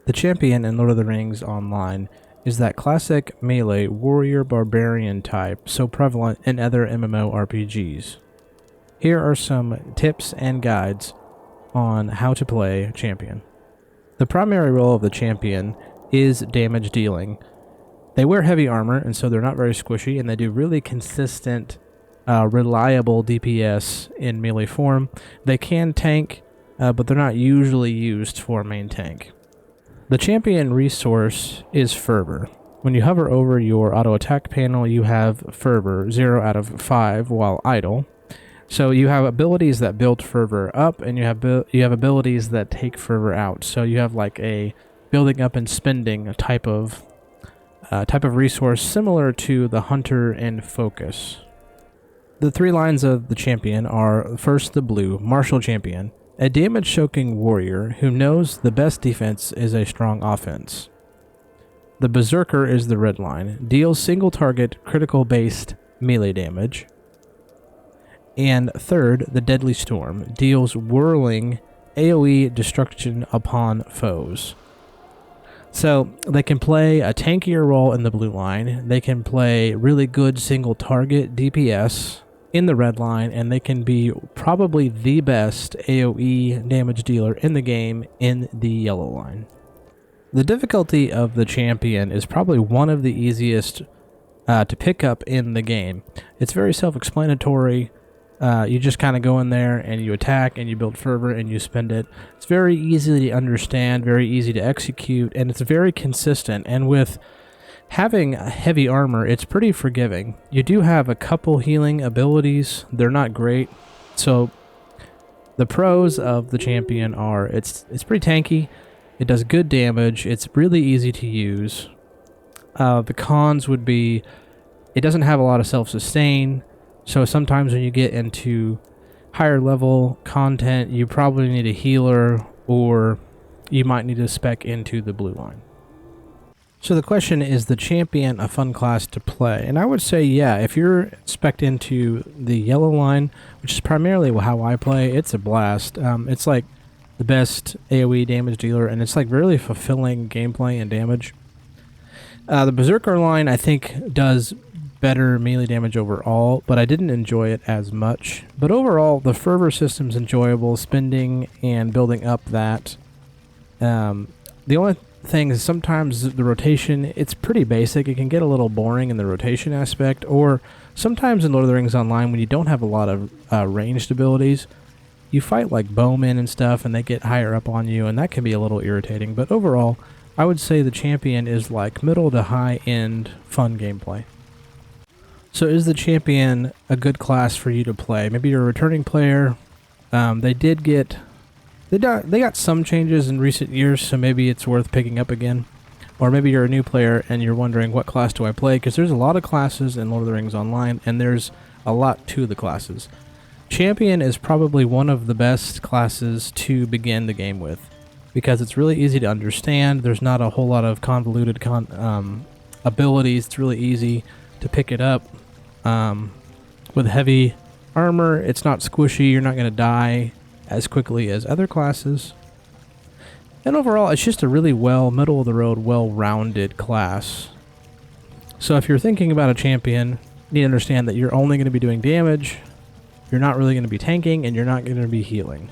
The champion in Lord of the Rings Online is that classic melee warrior barbarian type so prevalent in other MMORPGs. Here are some tips and guides on how to play champion. The primary role of the champion is damage dealing. They wear heavy armor, and so they're not very squishy, and they do really consistent, reliable DPS in melee form. They can tank, but they're not usually used for main tank. The champion resource is Fervor. When you hover over your auto attack panel, you have Fervor 0 out of 5 while idle. So you have abilities that build Fervor up, and you have abilities that take Fervor out. So you have like a building up and spending type of resource similar to the Hunter and Focus. The three lines of the champion are, first, the blue, Martial Champion, a damage-soaking warrior who knows the best defense is a strong offense. The Berserker is the red line, deals single-target, critical-based melee damage. And third, the Deadly Storm, deals whirling AoE destruction upon foes. So they can play a tankier role in the blue line, they can play really good single-target DPS in the red line, and they can be probably the best AoE damage dealer in the game in the yellow line. The difficulty of the champion is probably one of the easiest to pick up in the game. It's very self-explanatory. You just kind of go in there and you attack and you build Fervor and you spend it. It's very easy to understand, very easy to execute, and it's very consistent. And with having heavy armor, it's pretty forgiving. You do have a couple healing abilities. They're not great. So the pros of the champion are it's pretty tanky. It does good damage. It's really easy to use. The cons would be it doesn't have a lot of self-sustain. So sometimes when you get into higher level content, you probably need a healer, or you might need to spec into the blue line. So the question is the champion a fun class to play? And I would say yeah, if you're spec'd into the yellow line, which is primarily how I play, it's a blast. It's like the best AoE damage dealer, and it's like really fulfilling gameplay and damage. The Berserker line I think does better melee damage overall, but I didn't enjoy it as much. But overall, the Fervor system's enjoyable, spending and building up that. The only thing is sometimes the rotation, it's pretty basic. It can get a little boring in the rotation aspect, or sometimes in Lord of the Rings Online when you don't have a lot of ranged abilities, you fight like bowmen and stuff and they get higher up on you, and that can be a little irritating. But overall, I would say the champion is like middle to high end fun gameplay. So is the champion a good class for you to play? Maybe you're a returning player. They got some changes in recent years, so maybe it's worth picking up again. Or maybe you're a new player and you're wondering, what class do I play? Because there's a lot of classes in Lord of the Rings Online, and there's a lot to the classes. Champion is probably one of the best classes to begin the game with, because it's really easy to understand. There's not a whole lot of convoluted abilities. It's really easy to pick it up. With heavy armor, it's not squishy. You're not going to die as quickly as other classes. And overall, it's just a really middle-of-the-road, well-rounded class. So if you're thinking about a champion, you need to understand that you're only going to be doing damage, you're not really going to be tanking, and you're not going to be healing.